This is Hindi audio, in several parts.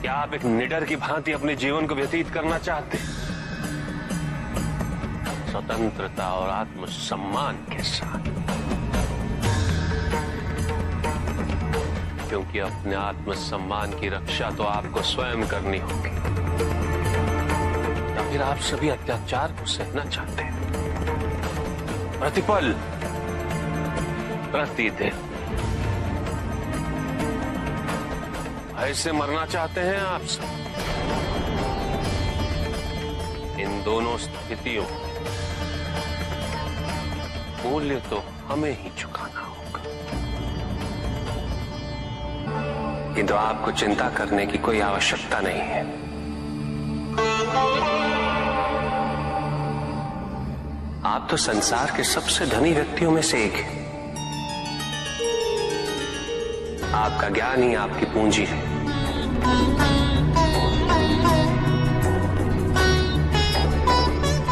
क्या आप एक निडर की भांति अपने जीवन को व्यतीत करना चाहते हैं? स्वतंत्रता और आत्मसम्मान के साथ, क्योंकि अपने आत्मसम्मान की रक्षा तो आपको स्वयं करनी होगी, या फिर आप सभी अत्याचार को सहना चाहते हैं? प्रतिपल, प्रतिदिन ऐसे मरना चाहते हैं आप सब? इन दोनों स्थितियों मूल्य तो हमें ही चुकाना होगा। किंतु आपको चिंता करने की कोई आवश्यकता नहीं है। आप तो संसार के सबसे धनी व्यक्तियों में से एक हैं। आपका ज्ञान ही आपकी पूंजी है।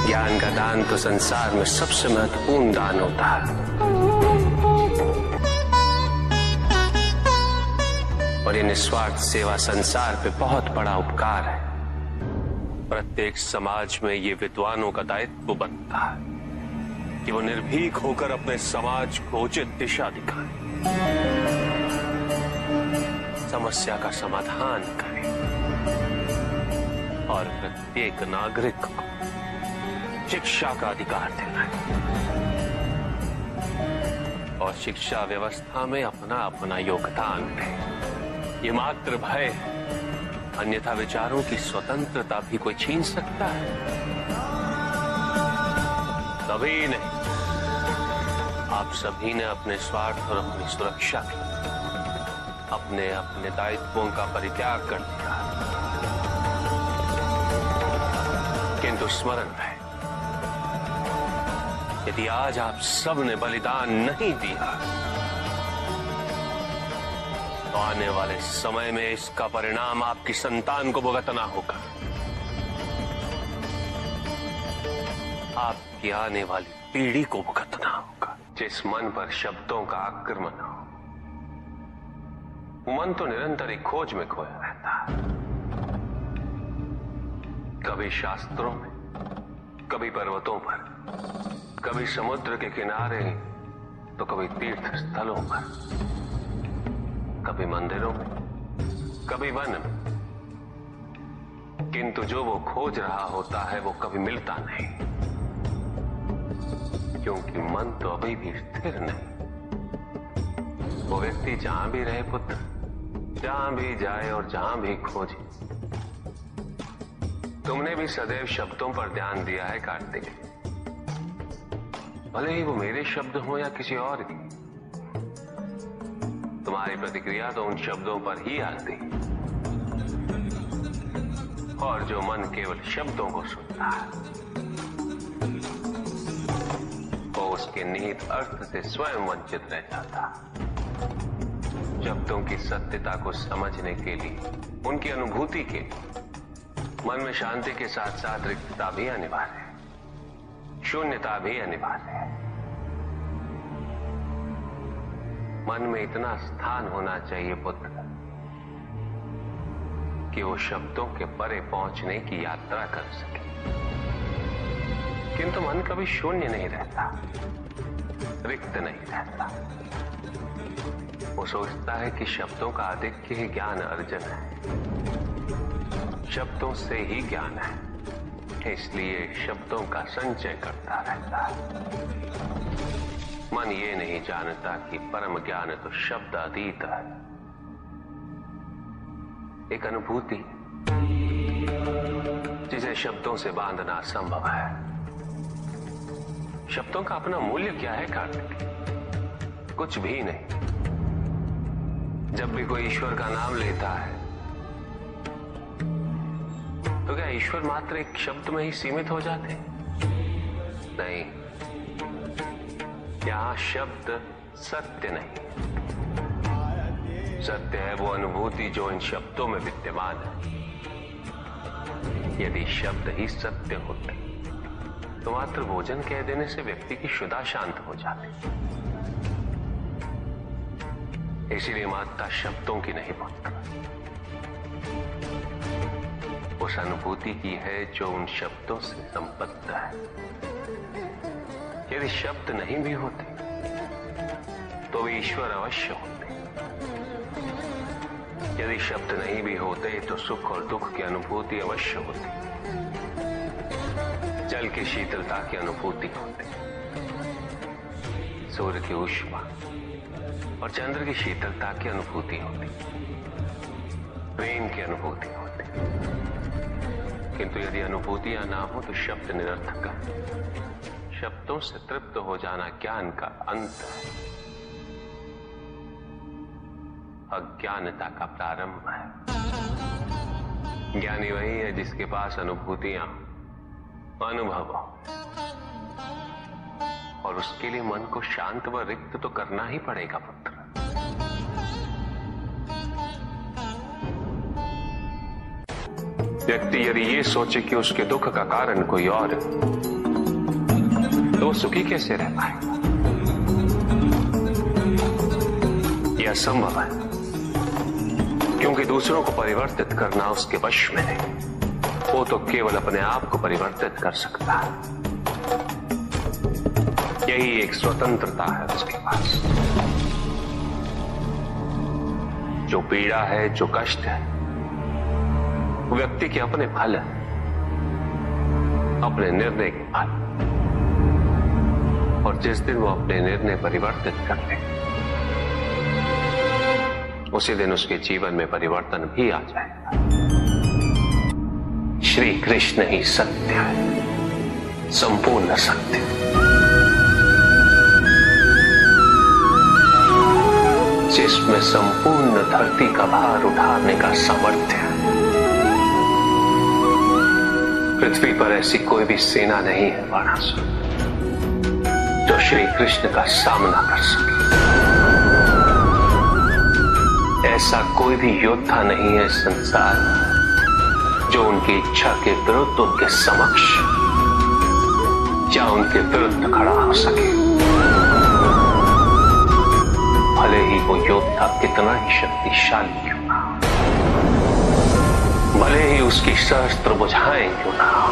ज्ञान का दान तो संसार में सबसे महत्वपूर्ण दान होता है, और ये निस्वार्थ सेवा संसार पे बहुत बड़ा उपकार है। प्रत्येक समाज में ये विद्वानों का दायित्व बनता है कि वो निर्भीक होकर अपने समाज को उचित दिशा दिखाएं, समस्या का समाधान करें और प्रत्येक नागरिक को शिक्षा का अधिकार दिलाएं और शिक्षा व्यवस्था में अपना अपना योगदान दें। ये मात्र भय, अन्यथा विचारों की स्वतंत्रता भी कोई छीन सकता है? कभी नहीं। आप सभी ने अपने स्वार्थ और अपनी सुरक्षा के अपने अपने दायित्वों का परित्याग कर दिया, किंतु स्मरण रहे, यदि आज आप सब ने बलिदान नहीं दिया तो आने वाले समय में इसका परिणाम आपकी संतान को भुगतना होगा। आपकी आने वाली पीढ़ी को भुगतना होगा। जिस मन पर शब्दों का आक्रमण हो, वो मन तो निरंतर ही खोज में खोया रहता है। कभी शास्त्रों में, कभी पर्वतों पर, कभी समुद्र के किनारे, तो कभी तीर्थ स्थलों पर, कभी मंदिरों में, कभी वन में, किंतु जो वो खोज रहा होता है वो कभी मिलता नहीं, क्योंकि मन तो अभी भी स्थिर नहीं। वो व्यक्ति जहां भी रहे पुत्र, जहां भी जाए और जहां भी खोजे, तुमने भी सदैव शब्दों पर ध्यान दिया है कार्तिक, भले ही वो मेरे शब्द हो या किसी और की। तुम्हारी प्रतिक्रिया तो उन शब्दों पर ही आती, और जो मन केवल शब्दों को सुनता है वो उसके निहित अर्थ से स्वयं वंचित रह जाता। शब्दों की सत्यता को समझने के लिए, उनकी अनुभूति के लिए मन में शांति के साथ साथ रिक्तता भी अनिवार्य है, शून्यता भी अनिवार्य है। मन में इतना स्थान होना चाहिए पुत्र कि वो शब्दों के परे पहुंचने की यात्रा कर सके, किंतु मन कभी शून्य नहीं रहता, रिक्त नहीं रहता। वो सोचता है कि शब्दों का आधिक्य ही ज्ञान अर्जन है, शब्दों से ही ज्ञान है, इसलिए शब्दों का संचय करता रहता है। मन ये नहीं जानता कि परम ज्ञान तो शब्द अतीत है, एक अनुभूति जिसे शब्दों से बांधना असंभव है। शब्दों का अपना मूल्य क्या है कार्तिक? कुछ भी नहीं। जब भी कोई ईश्वर का नाम लेता है तो क्या ईश्वर मात्र एक शब्द में ही सीमित हो जाते? नहीं, यहां शब्द सत्य नहीं, सत्य है वो अनुभूति जो इन शब्दों में विद्यमान है। यदि शब्द ही सत्य होते तो मात्र भोजन कह देने से व्यक्ति की क्षुधा शांत हो जाती। इसीलिए माता शब्दों की नहीं पुत्र, उस अनुभूति की है जो उन शब्दों से संबद्ध है। यदि शब्द नहीं भी होते तो वे ईश्वर अवश्य होते। यदि शब्द नहीं भी होते तो सुख और दुख की अनुभूति अवश्य होती। जल की शीतलता की अनुभूति होती, सूर्य की ऊष्मा और चंद्र की शीतलता की अनुभूति होती, प्रेम की अनुभूति होती। किंतु यदि अनुभूतियां ना हो तो शब्द निरर्थक है। शब्दों से तृप्त हो जाना ज्ञान का अंत है, अज्ञानता का प्रारंभ है। ज्ञानी वही है जिसके पास अनुभूतियां, अनुभव हो, और उसके लिए मन को शांत व रिक्त तो करना ही पड़ेगा पुत्र। व्यक्ति यदि ये सोचे कि उसके दुख का कारण कोई और है तो वो सुखी कैसे रह पाएगा? यह असंभव है, क्योंकि दूसरों को परिवर्तित करना उसके वश में नहीं। वो तो केवल अपने आप को परिवर्तित कर सकता है। यही एक स्वतंत्रता है उसके पास। जो पीड़ा है, जो कष्ट है, वो व्यक्ति के अपने फल है, अपने निर्णय के फल। और जिस दिन वो अपने निर्णय परिवर्तित कर ले, उसी दिन उसके जीवन में परिवर्तन भी आ जाएगा। श्री कृष्ण ही सत्य है, संपूर्ण सत्य। जिसमें संपूर्ण धरती का भार उठाने का सामर्थ्य है। पृथ्वी पर ऐसी कोई भी सेना नहीं है बाणासुर जो श्री कृष्ण का सामना कर सके। ऐसा कोई भी योद्धा नहीं है संसार में जो उनकी इच्छा के विरुद्ध उनके समक्ष या उनके विरुद्ध खड़ा हो सके। भले ही वो योद्धा कितना ही शक्तिशाली क्यों ना हो, भले ही उसकी सहस्त्र भुजाएं क्यों ना हो,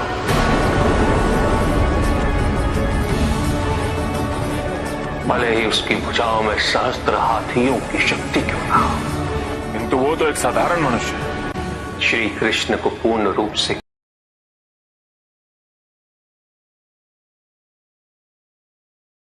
भले ही उसकी भुजाओं में सहस्त्र हाथियों की शक्ति क्यों ना हो, किंतु वो तो एक साधारण मनुष्य है। श्री कृष्ण को पूर्ण रूप से